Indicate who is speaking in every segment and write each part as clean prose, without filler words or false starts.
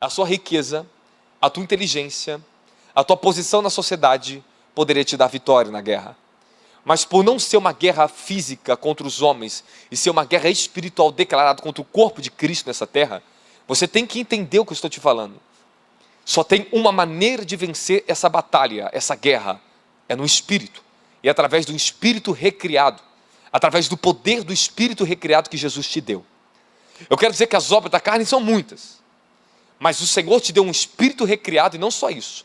Speaker 1: a sua riqueza, a tua inteligência, a tua posição na sociedade poderia te dar vitória na guerra. Mas por não ser uma guerra física contra os homens e ser uma guerra espiritual declarada contra o corpo de Cristo nessa terra, você tem que entender o que eu estou te falando. Só tem uma maneira de vencer essa batalha, essa guerra, é no Espírito. E através do Espírito recriado, através do poder do Espírito recriado que Jesus te deu. Eu quero dizer que as obras da carne são muitas, mas o Senhor te deu um Espírito recriado e não só isso.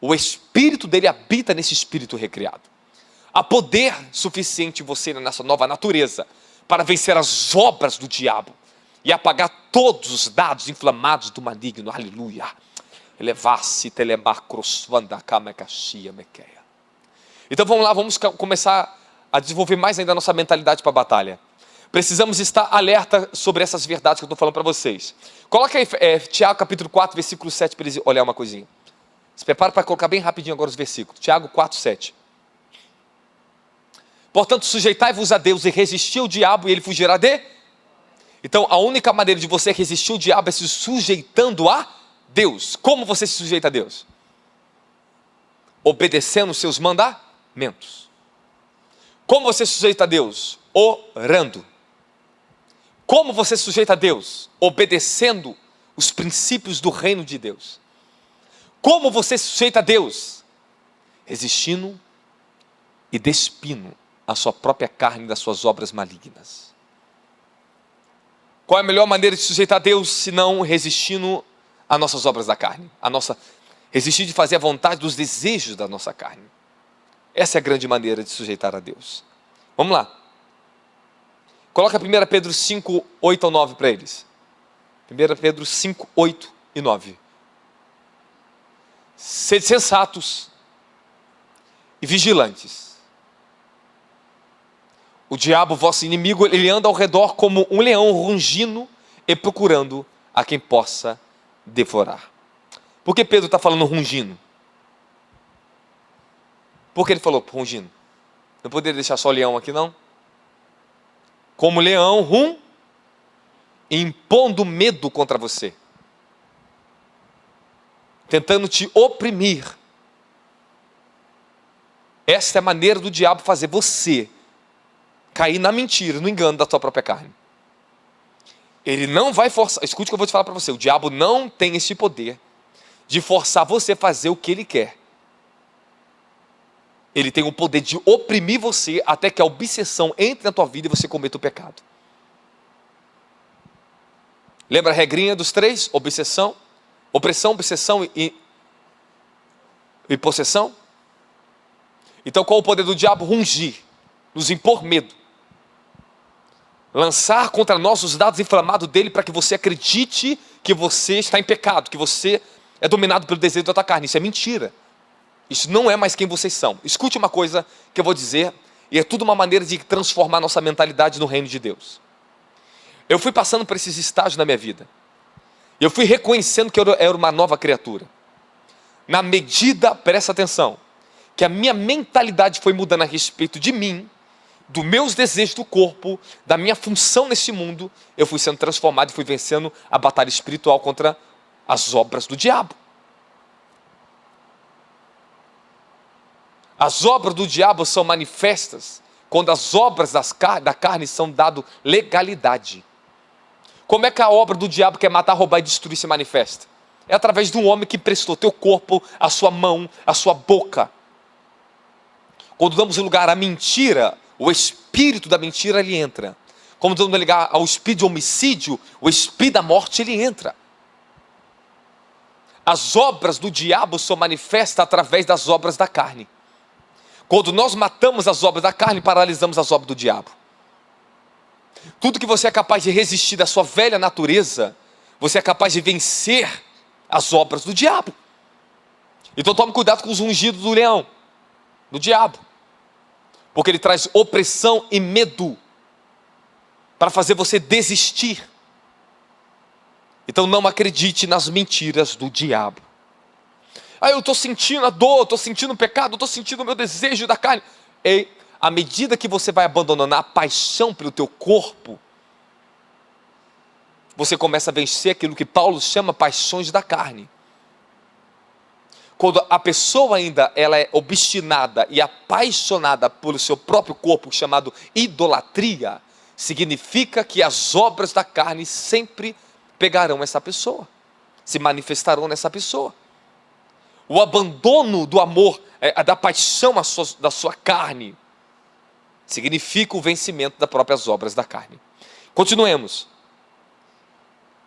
Speaker 1: O Espírito dele habita nesse Espírito recriado. Há poder suficiente em você nessa nova natureza para vencer as obras do diabo e apagar todos os dados inflamados do maligno. Aleluia. Elevar-se, telemacros, vandacamecachia, mequeia. Então vamos lá, vamos começar a desenvolver mais ainda a nossa mentalidade para a batalha. Precisamos estar alerta sobre essas verdades que eu estou falando para vocês. Coloca aí Tiago capítulo 4, versículo 7 para eles olhar uma coisinha. Se prepara para colocar bem rapidinho agora os versículos. Tiago 4, 7. Portanto, sujeitai-vos a Deus e resistir ao diabo e ele fugirá de... Então, a única maneira de você resistir ao diabo é se sujeitando a Deus. Como você se sujeita a Deus? Obedecendo os seus mandamentos. Como você se sujeita a Deus? Orando. Como você se sujeita a Deus? Obedecendo os princípios do reino de Deus. Como você se sujeita a Deus? Resistindo e despindo a sua própria carne das suas obras malignas. Qual é a melhor maneira de se sujeitar a Deus, se não resistindo às nossas obras da carne? Resistir de fazer a vontade dos desejos da nossa carne. Essa é a grande maneira de sujeitar a Deus. Vamos lá. Coloca 1 Pedro 5, 8 ao 9 para eles. 1 Pedro 5, 8 e 9. Sede sensatos e vigilantes. O diabo, vosso inimigo, ele anda ao redor como um leão rugindo e procurando a quem possa devorar. Por que Pedro está falando rungindo? Por que ele falou rungindo? Não poderia deixar só o leão aqui, não? Como leão, impondo medo contra você. Tentando te oprimir. Esta é a maneira do diabo fazer você cair na mentira, no engano da tua própria carne. Ele não vai forçar, escute o que eu vou te falar para você, o diabo não tem esse poder de forçar você a fazer o que ele quer. Ele tem o poder de oprimir você até que a obsessão entre na tua vida e você cometa o pecado. Lembra a regrinha dos 3? Opressão, obsessão e possessão? Então qual o poder do diabo? Rungir, nos impor medo. Lançar contra nós os dados inflamados dele para que você acredite que você está em pecado, que você é dominado pelo desejo da tua carne. Isso é mentira. Isso não é mais quem vocês são. Escute uma coisa que eu vou dizer, e é tudo uma maneira de transformar nossa mentalidade no reino de Deus. Eu fui passando por esses estágios na minha vida. Eu fui reconhecendo que eu era uma nova criatura. Na medida, presta atenção, que a minha mentalidade foi mudando a respeito de mim, dos meus desejos do corpo, da minha função nesse mundo, eu fui sendo transformado e fui vencendo a batalha espiritual contra as obras do diabo. As obras do diabo são manifestas quando as obras da carne são dado legalidade. Como é que a obra do diabo que é matar, roubar e destruir se manifesta? É através de um homem que prestou teu corpo, a sua mão, a sua boca. Quando damos lugar à mentira, o espírito da mentira ele entra. Quando damos lugar ao espírito de homicídio, o espírito da morte ele entra. As obras do diabo são manifestas através das obras da carne. Quando nós matamos as obras da carne, paralisamos as obras do diabo. Tudo que você é capaz de resistir da sua velha natureza, você é capaz de vencer as obras do diabo. Então tome cuidado com os ungidos do leão, do diabo. Porque ele traz opressão e medo para fazer você desistir. Então não acredite nas mentiras do diabo. Eu estou sentindo a dor, estou sentindo o pecado, estou sentindo o meu desejo da carne. E à medida que você vai abandonando a paixão pelo teu corpo, você começa a vencer aquilo que Paulo chama paixões da carne. Quando a pessoa ainda ela é obstinada e apaixonada pelo seu próprio corpo, chamado idolatria, significa que as obras da carne sempre pegarão essa pessoa, se manifestarão nessa pessoa. O abandono do amor, da paixão da sua carne, significa o vencimento das próprias obras da carne. Continuemos.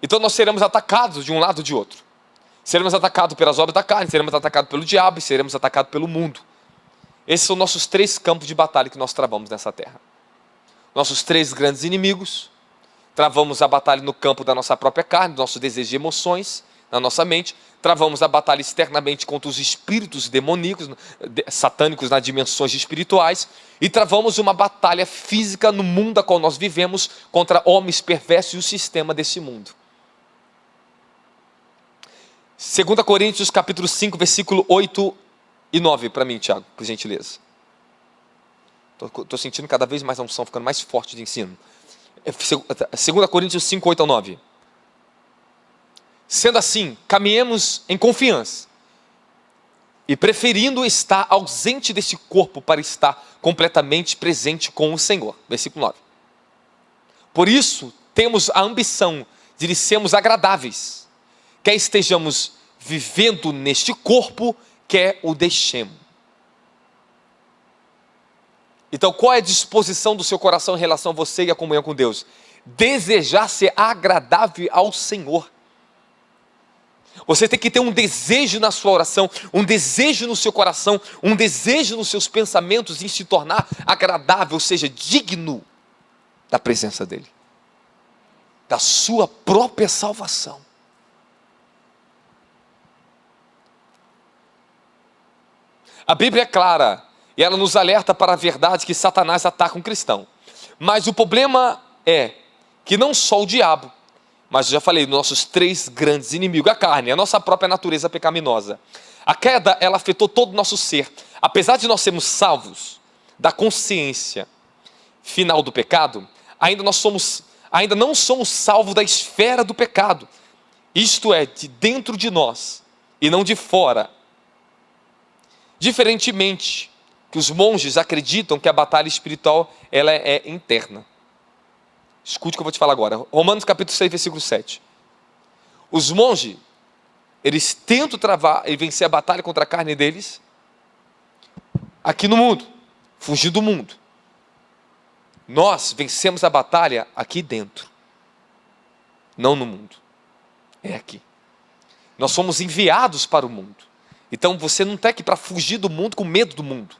Speaker 1: Então nós seremos atacados de um lado ou de outro. Seremos atacados pelas obras da carne, seremos atacados pelo diabo e seremos atacados pelo mundo. Esses são nossos 3 campos de batalha que nós travamos nessa terra. Nossos 3 grandes inimigos. Travamos a batalha no campo da nossa própria carne, do nosso desejo e emoções, na nossa mente. Travamos a batalha externamente contra os espíritos demoníacos, satânicos nas dimensões espirituais. E travamos uma batalha física no mundo a qual nós vivemos contra homens perversos e o sistema desse mundo. 2 Coríntios capítulo 5, versículo 8 e 9, para mim, Tiago, por gentileza. Estou sentindo cada vez mais a unção, ficando mais forte de ensino. 2 Coríntios 5, 8 a 9. Sendo assim, caminhemos em confiança, e preferindo estar ausente desse corpo para estar completamente presente com o Senhor. Versículo 9. Por isso, temos a ambição de lhe sermos agradáveis, quer estejamos vivendo neste corpo, quer o deixemos. Então, qual é a disposição do seu coração em relação a você e a comunhão com Deus? Desejar ser agradável ao Senhor. Você tem que ter um desejo na sua oração, um desejo no seu coração, um desejo nos seus pensamentos em se tornar agradável, ou seja, digno da presença dEle, da sua própria salvação. A Bíblia é clara e ela nos alerta para a verdade que Satanás ataca um cristão. Mas o problema é que não só o diabo, mas eu já falei, nossos 3 grandes inimigos, a carne, a nossa própria natureza pecaminosa. A queda, ela afetou todo o nosso ser. Apesar de nós sermos salvos da consciência final do pecado, ainda não somos salvos da esfera do pecado. Isto é, de dentro de nós e não de fora. Diferentemente que os monges acreditam que a batalha espiritual ela é interna. Escute o que eu vou te falar agora. Romanos capítulo 6, versículo 7. Os monges, eles tentam travar e vencer a batalha contra a carne deles aqui no mundo, fugir do mundo. Nós vencemos a batalha aqui dentro, não no mundo. É aqui. Nós somos enviados para o mundo. Então você não está aqui para fugir do mundo com medo do mundo.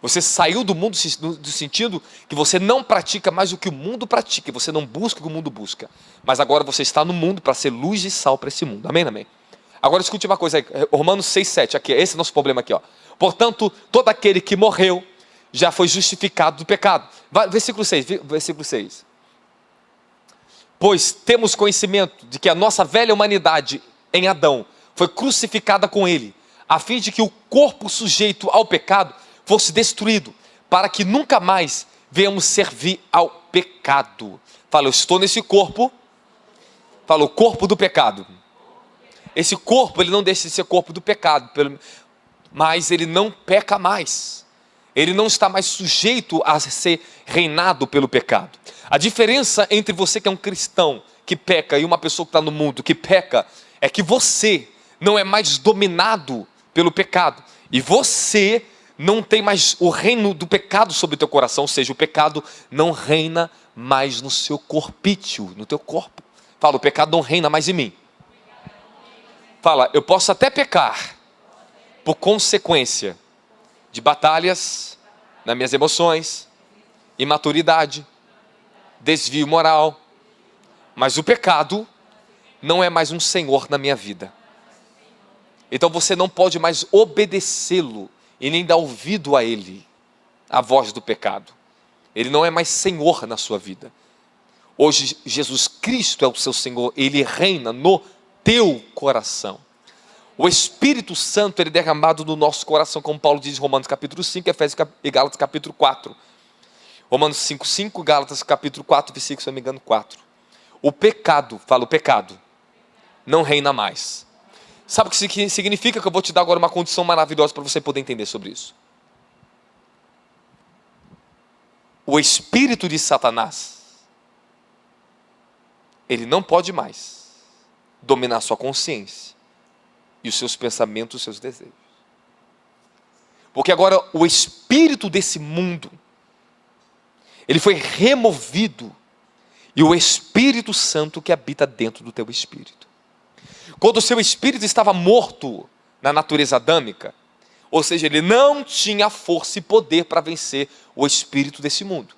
Speaker 1: Você saiu do mundo no sentido que você não pratica mais o que o mundo pratica, você não busca o que o mundo busca. Mas agora você está no mundo para ser luz e sal para esse mundo. Amém, amém? Agora escute uma coisa aí, Romanos 6, 7, aqui, esse é o nosso problema aqui, ó. Portanto, todo aquele que morreu já foi justificado do pecado. Versículo 6. Pois temos conhecimento de que a nossa velha humanidade em Adão foi crucificada com ele, a fim de que o corpo sujeito ao pecado fosse destruído, para que nunca mais venhamos servir ao pecado. Fala, eu estou nesse corpo. Fala, o corpo do pecado. Esse corpo, ele não deixa de ser corpo do pecado, mas ele não peca mais. Ele não está mais sujeito a ser reinado pelo pecado. A diferença entre você que é um cristão que peca e uma pessoa que está no mundo que peca, é que você não é mais dominado pelo pecado. E você não tem mais o reino do pecado sobre o teu coração, ou seja, o pecado não reina mais no seu corpício, no teu corpo. Fala, o pecado não reina mais em mim. Fala, eu posso até pecar por consequência de batalhas nas minhas emoções, imaturidade, desvio moral, mas o pecado não é mais um senhor na minha vida. Então você não pode mais obedecê-lo e nem dar ouvido a ele, a voz do pecado. Ele não é mais senhor na sua vida. Hoje Jesus Cristo é o seu Senhor, ele reina no teu coração. O Espírito Santo ele é derramado no nosso coração, como Paulo diz em Romanos capítulo 5, Efésios e Gálatas capítulo 4. Romanos 5, 5, Gálatas capítulo 4, versículo, se não me engano, 4. o pecado, fala o pecado, não reina mais. Sabe o que significa? Que eu vou te dar agora uma condição maravilhosa para você poder entender sobre isso. O espírito de Satanás, ele não pode mais dominar sua consciência e os seus pensamentos, os seus desejos. Porque agora o espírito desse mundo, ele foi removido, e o Espírito Santo que habita dentro do teu espírito. Quando o seu espírito estava morto na natureza adâmica, ou seja, ele não tinha força e poder para vencer o espírito desse mundo.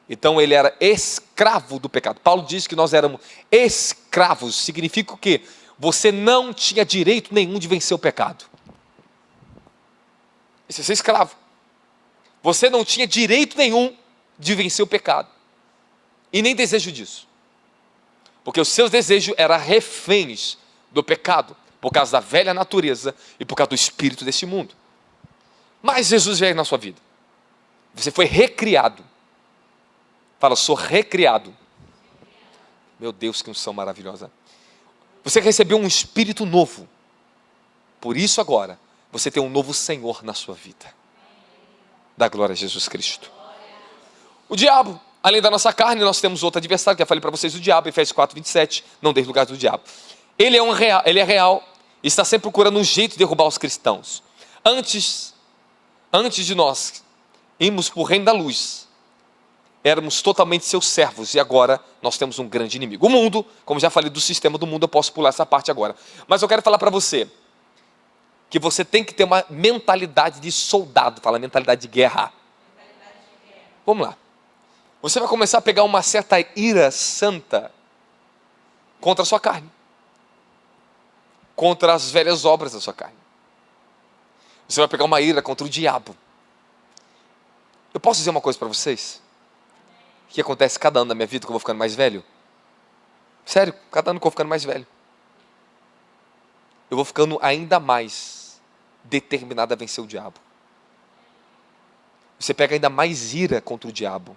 Speaker 1: Então ele era escravo do pecado. Paulo diz que nós éramos escravos. Significa o quê? Você não tinha direito nenhum de vencer o pecado. Isso é ser escravo. Você não tinha direito nenhum de vencer o pecado. E nem desejo disso. Porque os seus desejos eram reféns do pecado, por causa da velha natureza e por causa do espírito deste mundo. Mas Jesus veio na sua vida. Você foi recriado. Fala, sou recriado. Meu Deus, que unção maravilhosa. Você recebeu um espírito novo. Por isso agora, você tem um novo Senhor na sua vida. Dá glória a Jesus Cristo. O diabo, além da nossa carne, nós temos outro adversário, que eu falei para vocês, o diabo, Efésios 4, 27, não dê lugar do diabo. Ele é real, e está sempre procurando um jeito de derrubar os cristãos. Antes de nós irmos para o reino da luz, éramos totalmente seus servos, e agora nós temos um grande inimigo. O mundo, como já falei do sistema do mundo, eu posso pular essa parte agora. Mas eu quero falar para você, que você tem que ter uma mentalidade de soldado, fala mentalidade de guerra. Vamos lá. Você vai começar a pegar uma certa ira santa contra a sua carne, contra as velhas obras da sua carne. Você vai pegar uma ira contra o diabo. Eu posso dizer uma coisa para vocês? Que acontece cada ano da minha vida que eu vou ficando mais velho? Sério, cada ano que eu vou ficando mais velho, eu vou ficando ainda mais determinado a vencer o diabo. Você pega ainda mais ira contra o diabo.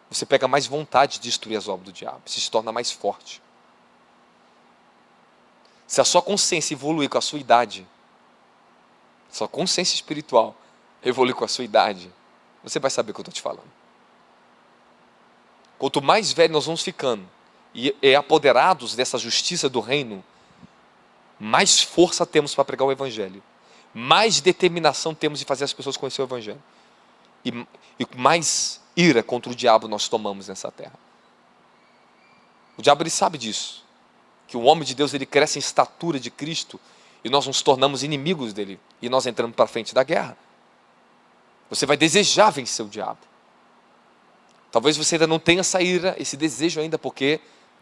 Speaker 1: Você pega mais vontade de destruir as obras do diabo. Você se torna mais forte. Se a sua consciência evoluir com a sua idade, sua consciência espiritual evoluir com a sua idade, você vai saber o que eu estou te falando. Quanto mais velho nós vamos ficando e apoderados dessa justiça do reino, mais força temos para pregar o evangelho, mais determinação temos de fazer as pessoas conhecer o evangelho, e mais ira contra o diabo nós tomamos nessa terra. O diabo, ele sabe disso, que o homem de Deus, ele cresce em estatura de Cristo, e nós nos tornamos inimigos dele, e nós entramos para frente da guerra. Você vai desejar vencer o diabo. Talvez você ainda não tenha essa ira, esse desejo ainda, porque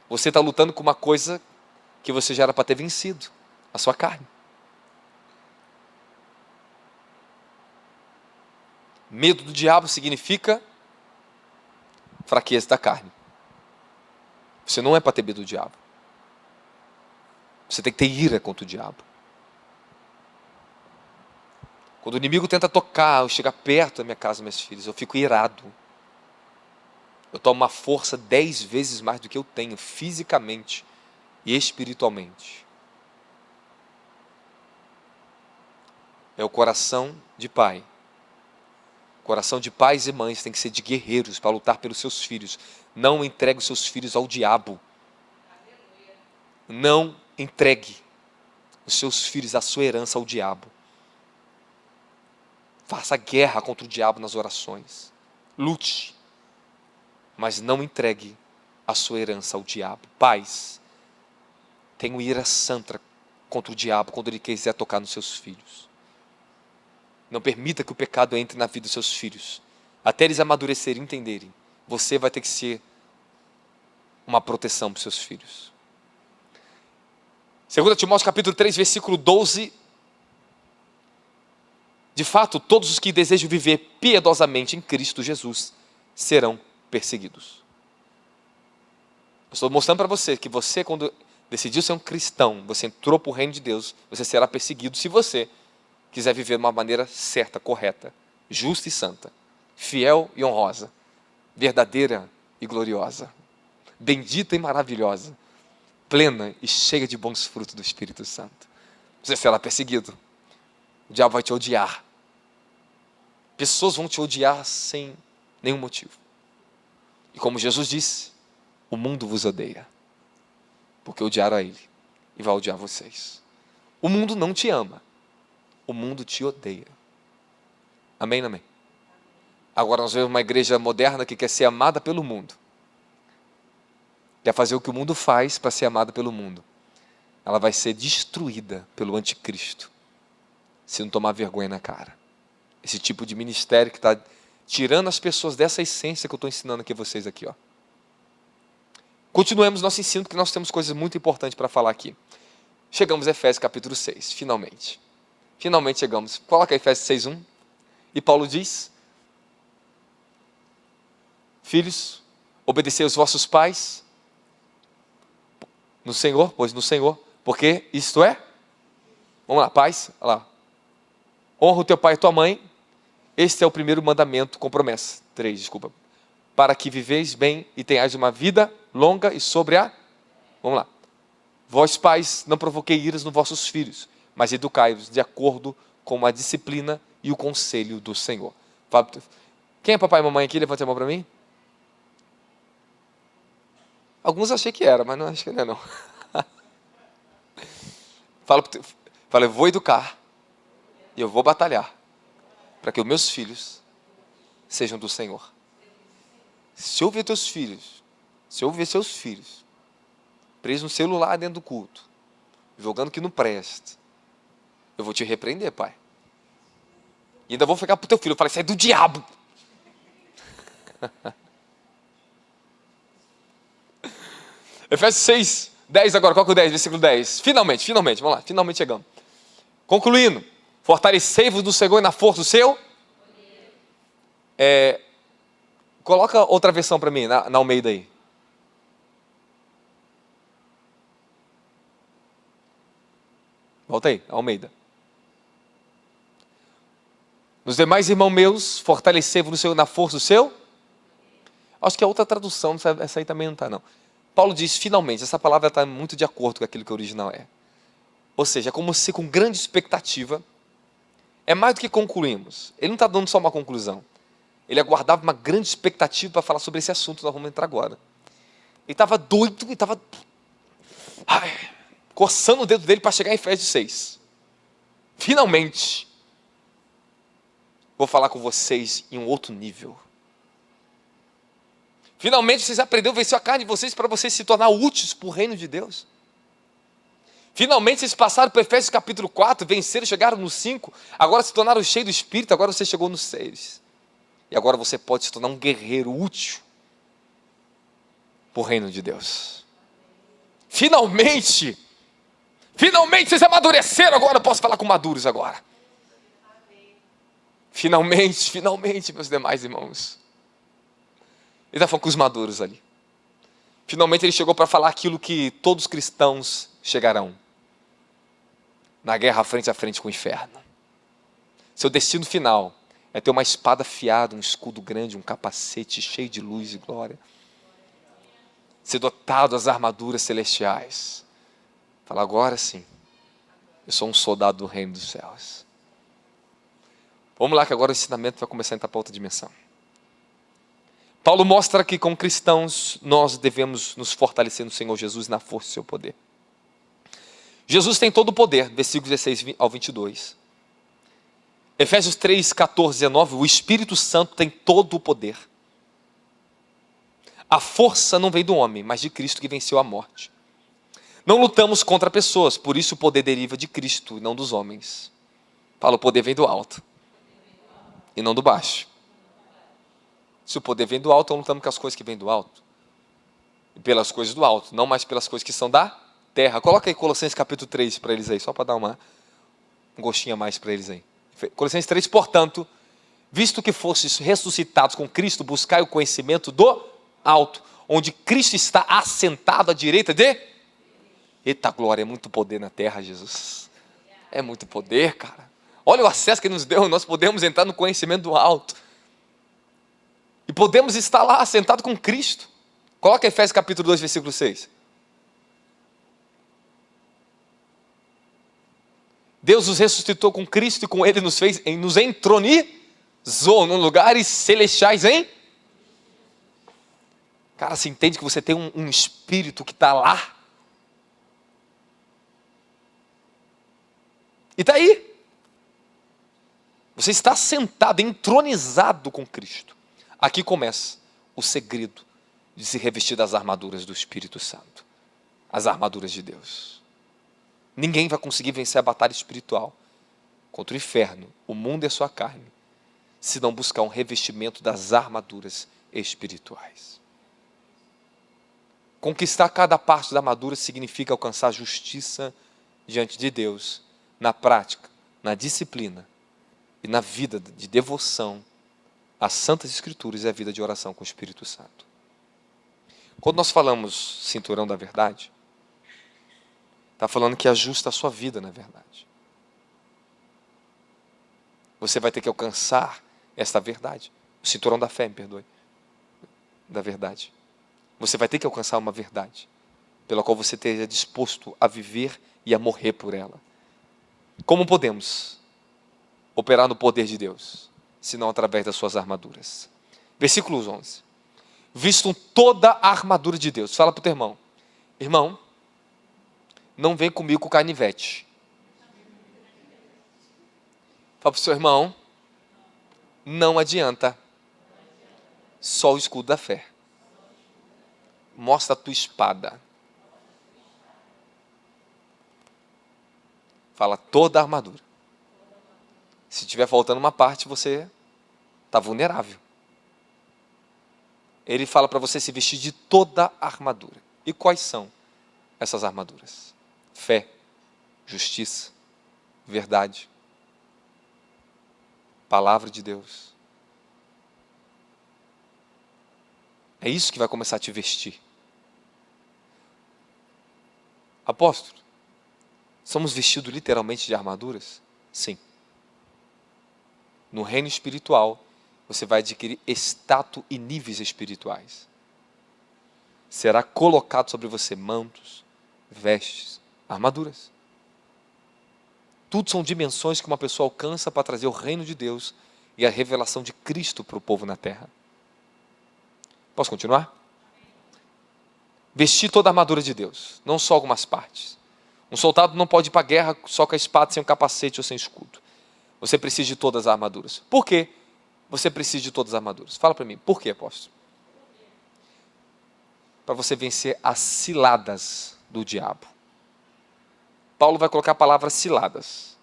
Speaker 1: você está lutando com uma coisa que você já era para ter vencido, a sua carne. Medo do diabo significa fraqueza da carne. Você não é para ter medo do diabo. Você tem que ter ira contra o diabo. Quando o inimigo tenta tocar ou chegar perto da minha casa, meus filhos, eu fico irado. Eu tomo uma força 10 vezes mais do que eu tenho, fisicamente e espiritualmente. É o coração de pai. O coração de pais e mães tem que ser de guerreiros para lutar pelos seus filhos. Não entregue os seus filhos ao diabo. Não entregue os seus filhos, a sua herança ao diabo. Faça guerra contra o diabo nas orações. Lute. Mas não entregue a sua herança ao diabo. Pais, tenham ira santa contra o diabo quando ele quiser tocar nos seus filhos. Não permita que o pecado entre na vida dos seus filhos. Até eles amadurecerem e entenderem. Você vai ter que ser uma proteção para os seus filhos. 2 Timóteo capítulo 3, versículo 12. De fato, todos os que desejam viver piedosamente em Cristo Jesus serão perseguidos. Eu estou mostrando para você que você, quando decidiu ser um cristão, você entrou para o reino de Deus, você será perseguido se você quiser viver de uma maneira certa, correta, justa e santa, fiel e honrosa, verdadeira e gloriosa, bendita e maravilhosa, plena e cheia de bons frutos do Espírito Santo. Você será perseguido. O diabo vai te odiar. Pessoas vão te odiar sem nenhum motivo. E como Jesus disse, o mundo vos odeia, porque odiaram a Ele e vai odiar vocês. O mundo não te ama, o mundo te odeia. Amém, amém? Agora nós vemos uma igreja moderna que quer ser amada pelo mundo. Quer fazer o que o mundo faz para ser amada pelo mundo. Ela vai ser destruída pelo anticristo, se não tomar vergonha na cara. Esse tipo de ministério que está tirando as pessoas dessa essência que eu estou ensinando aqui a vocês aqui, ó. Continuemos nosso ensino, porque nós temos coisas muito importantes para falar aqui. Chegamos a Efésios capítulo 6, finalmente. Finalmente chegamos. Coloca Efésios 6:1. E Paulo diz: filhos, obedecei aos vossos pais no Senhor, pois no Senhor, porque isto é, vamos lá, pais, olha lá. Honra o teu pai e tua mãe, este é o primeiro mandamento com promessa. 3, desculpa. Para que viveis bem e tenhais uma vida longa e sobre a... Vamos lá. Vós pais, não provoquei iras nos vossos filhos, mas educai-os de acordo com a disciplina e o conselho do Senhor. Quem é papai e mamãe aqui? Levante a mão para mim. Alguns achei que era, mas não acho que não é não. Fala, eu vou educar e eu vou batalhar para que os meus filhos sejam do Senhor. Se eu ver teus filhos, se eu ver seus filhos presos no celular dentro do culto, jogando que não presta, eu vou te repreender, pai. E ainda vou ficar pro teu filho, eu falei, isso é do diabo. Efésios 6:10 agora, qual que é o 10? Versículo 10. Finalmente, vamos lá, finalmente chegamos. Concluindo, fortalecei-vos no Senhor e na força do seu. Coloca outra versão para mim, na Almeida aí. Volta aí, Almeida. Nos demais irmãos meus, fortalecei-vos no Senhor e na força do seu. Acho que a outra tradução, essa aí também não está não. Paulo diz, finalmente, essa palavra está muito de acordo com aquilo que o original é. Ou seja, é como se com grande expectativa, é mais do que concluímos. Ele não está dando só uma conclusão. Ele aguardava uma grande expectativa para falar sobre esse assunto que nós vamos entrar agora. Ele estava doido e estava coçando o dedo dele para chegar em Efésios 6. Finalmente, vou falar com vocês em um outro nível. Finalmente vocês aprenderam a vencer a carne de vocês para vocês se tornar úteis para o reino de Deus. Finalmente vocês passaram para Efésios capítulo 4, venceram, chegaram no 5, agora se tornaram cheios do Espírito, agora você chegou no 6. E agora você pode se tornar um guerreiro útil para o reino de Deus. Finalmente vocês amadureceram, agora eu posso falar com maduros agora. Finalmente, meus demais irmãos. Ele está falando com os maduros ali. Finalmente ele chegou para falar aquilo que todos os cristãos chegarão. Na guerra frente a frente com o inferno. Seu destino final é ter uma espada afiada, um escudo grande, um capacete cheio de luz e glória. Ser dotado das armaduras celestiais. Fala, agora sim, eu sou um soldado do reino dos céus. Vamos lá que agora o ensinamento vai começar a entrar para outra dimensão. Paulo mostra que como cristãos nós devemos nos fortalecer no Senhor Jesus na força do seu poder. Jesus tem todo o poder, versículos 16 ao 22. Efésios 3, 14, 19, o Espírito Santo tem todo o poder. A força não vem do homem, mas de Cristo que venceu a morte. Não lutamos contra pessoas, por isso o poder deriva de Cristo e não dos homens. Fala, o poder vem do alto e não do baixo. Se o poder vem do alto, então lutamos com as coisas que vêm do alto. E pelas coisas do alto, não mais pelas coisas que são da terra. Coloca aí Colossenses capítulo 3 para eles aí, só para dar um gostinho a mais para eles aí. Colossenses 3, portanto, visto que fostes ressuscitados com Cristo, buscai o conhecimento do alto, onde Cristo está assentado à direita de... Eita glória, é muito poder na terra, Jesus. É muito poder, cara. Olha o acesso que Ele nos deu, nós podemos entrar no conhecimento do alto. E podemos estar lá sentado com Cristo. Coloca Efésios capítulo 2, versículo 6. Deus nos ressuscitou com Cristo e com Ele nos entronizou nos lugares celestiais, hein? Cara, você entende que você tem um espírito que está lá? E está aí. Você está sentado, entronizado com Cristo. Aqui começa o segredo de se revestir das armaduras do Espírito Santo. As armaduras de Deus. Ninguém vai conseguir vencer a batalha espiritual contra o inferno, o mundo e a sua carne, se não buscar um revestimento das armaduras espirituais. Conquistar cada parte da armadura significa alcançar justiça diante de Deus, na prática, na disciplina e na vida de devoção às Santas Escrituras e à vida de oração com o Espírito Santo. Quando nós falamos cinturão da verdade, está falando que ajusta a sua vida na verdade. Você vai ter que alcançar esta verdade. O cinturão da fé, me perdoe. Da verdade. Você vai ter que alcançar uma verdade, pela qual você esteja disposto a viver e a morrer por ela. Como podemos operar no poder de Deus, se não através das suas armaduras? Versículos 11. Vistam toda a armadura de Deus. Fala para o teu irmão. Irmão, não vem comigo com canivete. Fala para o seu irmão, não adianta só o escudo da fé. Mostra a tua espada. Fala toda a armadura. Se tiver faltando uma parte, você está vulnerável. Ele fala para você se vestir de toda a armadura. E quais são essas armaduras? Fé, justiça, verdade, palavra de Deus. É isso que vai começar a te vestir. Apóstolo, somos vestidos literalmente de armaduras? Sim. No reino espiritual, você vai adquirir status e níveis espirituais. Será colocado sobre você mantos, vestes, armaduras. Tudo são dimensões que uma pessoa alcança para trazer o reino de Deus e a revelação de Cristo para o povo na terra. Posso continuar? Vestir toda a armadura de Deus, não só algumas partes. Um soldado não pode ir para a guerra só com a espada, sem o capacete ou sem escudo. Você precisa de todas as armaduras. Por quê? Você precisa de todas as armaduras. Fala para mim, por quê, apóstolo? Para você vencer as ciladas do diabo. Paulo vai colocar a palavra ciladas.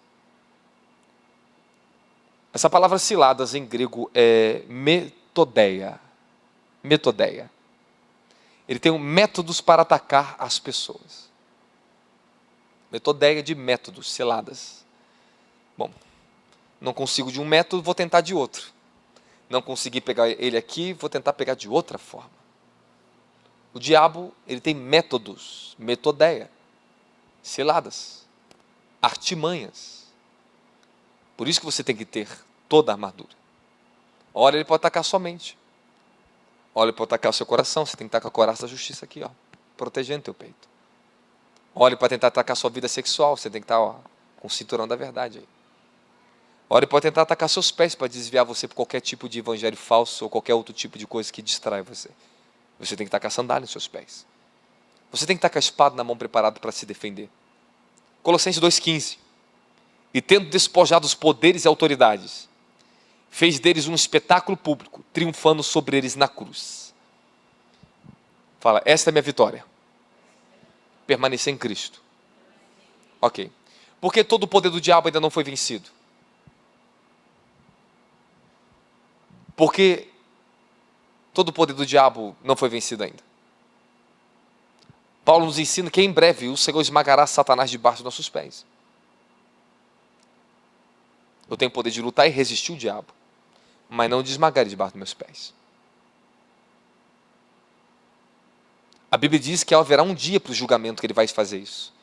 Speaker 1: Essa palavra ciladas em grego é metodeia. Metodeia. Ele tem métodos para atacar as pessoas. Metodeia de métodos, ciladas. Bom, não consigo de um método, vou tentar de outro. Não consegui pegar ele aqui, vou tentar pegar de outra forma. O diabo, ele tem métodos, metodeia, ciladas, artimanhas. Por isso que você tem que ter toda a armadura. Ora, ele pode atacar sua mente. Ora, ele pode atacar o seu coração. Você tem que estar com a coraça da justiça aqui, ó, protegendo teu peito. Ora, para tentar atacar sua vida sexual. Você tem que estar com o cinturão da verdade aí. Ora, ele pode tentar atacar seus pés para desviar você por qualquer tipo de evangelho falso ou qualquer outro tipo de coisa que distrai você. Você tem que estar com a sandália nos seus pés. Você tem que estar com a espada na mão preparada para se defender. Colossenses 2,15. E tendo despojado os poderes e autoridades, fez deles um espetáculo público, triunfando sobre eles na cruz. Fala, esta é a minha vitória. Permanecer em Cristo. Ok. Porque todo o poder do diabo ainda não foi vencido? Porque todo o poder do diabo não foi vencido ainda. Paulo nos ensina que em breve o Senhor esmagará Satanás debaixo dos nossos pés. Eu tenho poder de lutar e resistir o diabo, mas não de esmagar ele debaixo dos meus pés. A Bíblia diz que haverá um dia para o julgamento que ele vai fazer isso.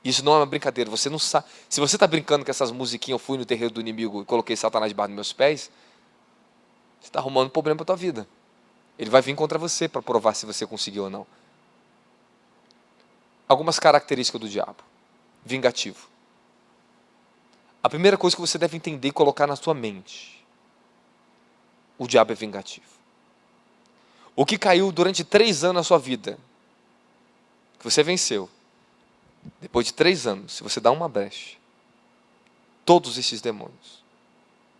Speaker 1: Isso não é uma brincadeira. Você não sabe. Se você está brincando com essas musiquinhas, eu fui no terreiro do inimigo e coloquei Satanás debaixo dos meus pés, você está arrumando um problema para a tua vida. Ele vai vir contra você para provar se você conseguiu ou não. Algumas características do diabo. Vingativo. A primeira coisa que você deve entender e colocar na sua mente: o diabo é vingativo. O que caiu durante 3 anos na sua vida, que você venceu, depois de 3 anos, se você dá uma brecha, todos esses demônios,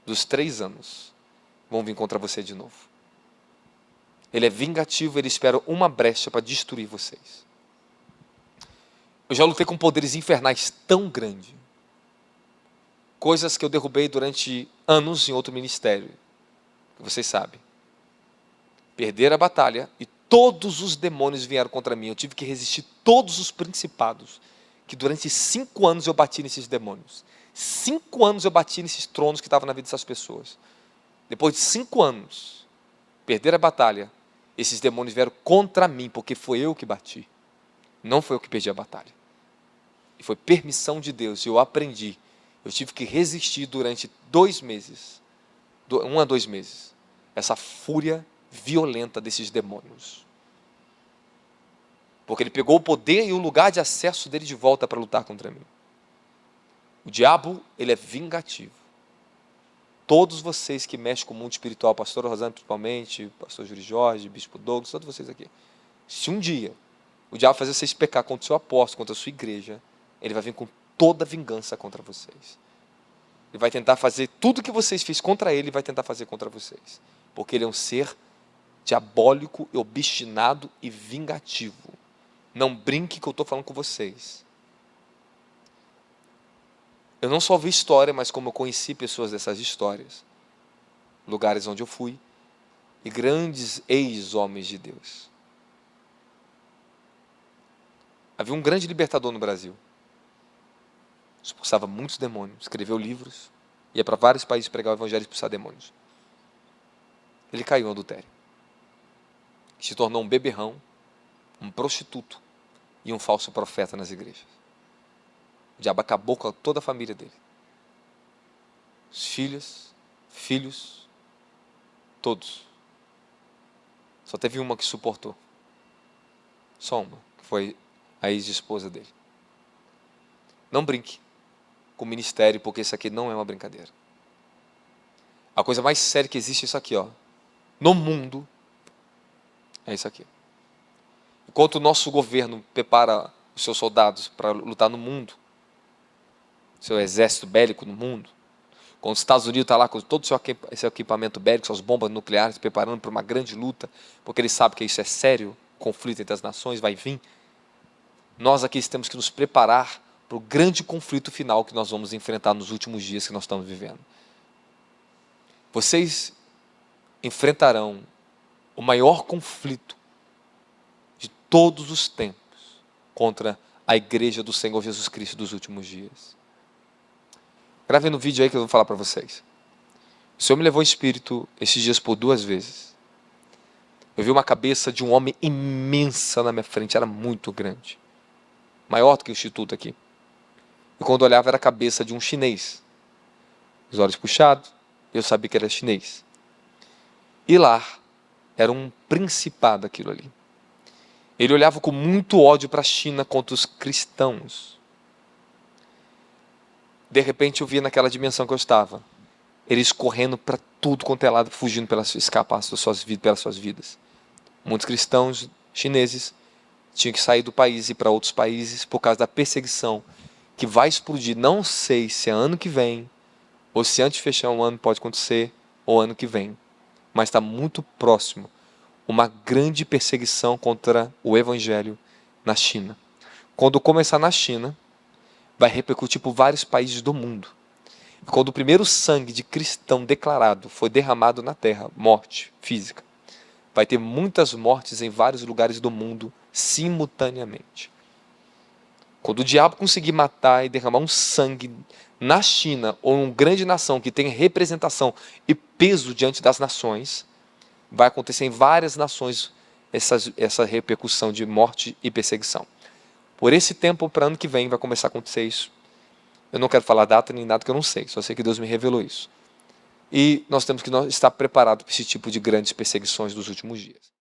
Speaker 1: dos 3 anos, vão vir contra você de novo. Ele é vingativo, ele espera uma brecha para destruir vocês. Eu já lutei com poderes infernais tão grandes, coisas que eu derrubei durante anos em outro ministério, que vocês sabem. Perderam a batalha e todos os demônios vieram contra mim. Eu tive que resistir todos os principados, que durante 5 anos eu bati nesses demônios. 5 anos eu bati nesses tronos que estavam na vida dessas pessoas. Depois de 5 anos, perderam a batalha, esses demônios vieram contra mim, porque foi eu que bati. Não foi eu que perdi a batalha. E foi permissão de Deus, e eu aprendi. Eu tive que resistir durante 2 meses, 1 a 2 meses, essa fúria violenta desses demônios. Porque ele pegou o poder e o lugar de acesso dele de volta para lutar contra mim. O diabo, ele é vingativo. Todos vocês que mexem com o mundo espiritual, pastor Rosana principalmente, pastor Júlio Jorge, bispo Douglas, todos vocês aqui. Se um dia o diabo fazer vocês pecar contra o seu apóstolo, contra a sua igreja, ele vai vir com toda vingança contra vocês. Ele vai tentar fazer tudo que vocês fizeram contra ele, vai tentar fazer contra vocês. Porque ele é um ser diabólico, obstinado e vingativo. Não brinque que eu estou falando com vocês. Eu não só vi história, mas como eu conheci pessoas dessas histórias, lugares onde eu fui, e grandes ex-homens de Deus. Havia um grande libertador no Brasil. Expulsava muitos demônios, escreveu livros, ia para vários países pregar o evangelho e expulsar demônios. Ele caiu em adultério. Se tornou um beberrão, um prostituto e um falso profeta nas igrejas. O diabo acabou com toda a família dele. Os filhos, todos. Só teve uma que suportou. Só uma, que foi a ex-esposa dele. Não brinque com o ministério, porque isso aqui não é uma brincadeira. A coisa mais séria que existe é isso aqui, ó. No mundo, é isso aqui. Enquanto o nosso governo prepara os seus soldados para lutar no mundo, seu exército bélico no mundo, quando os Estados Unidos está lá com todo o seu equipamento bélico, suas bombas nucleares, preparando para uma grande luta, porque eles sabem que isso é sério, conflito entre as nações vai vir, nós aqui temos que nos preparar para o grande conflito final que nós vamos enfrentar nos últimos dias que nós estamos vivendo. Vocês enfrentarão o maior conflito de todos os tempos contra a igreja do Senhor Jesus Cristo dos últimos dias. Gravem no vídeo aí que eu vou falar para vocês. O Senhor me levou em espírito esses dias por 2 vezes. Eu vi uma cabeça de um homem imensa na minha frente, era muito grande. Maior do que o instituto aqui. E quando eu olhava era a cabeça de um chinês. Os olhos puxados, eu sabia que era chinês. E lá era um principado aquilo ali. Ele olhava com muito ódio para a China contra os cristãos. De repente eu via naquela dimensão que eu estava, eles correndo para tudo quanto é lado, fugindo escapar pelas suas vidas. Muitos cristãos chineses tinham que sair do país e ir para outros países por causa da perseguição que vai explodir. Não sei se é ano que vem, ou se antes de fechar um ano pode acontecer, ou ano que vem. Mas está muito próximo uma grande perseguição contra o evangelho na China. Quando começar na China, vai repercutir por vários países do mundo. Quando o primeiro sangue de cristão declarado foi derramado na terra, morte física, vai ter muitas mortes em vários lugares do mundo simultaneamente. Quando o diabo conseguir matar e derramar um sangue na China, ou em uma grande nação que tem representação e peso diante das nações, vai acontecer em várias nações essa repercussão de morte e perseguição. Por esse tempo, para ano que vem, vai começar a acontecer isso. Eu não quero falar data nem nada que eu não sei, só sei que Deus me revelou isso. e nós temos que estar preparados para esse tipo de grandes perseguições dos últimos dias.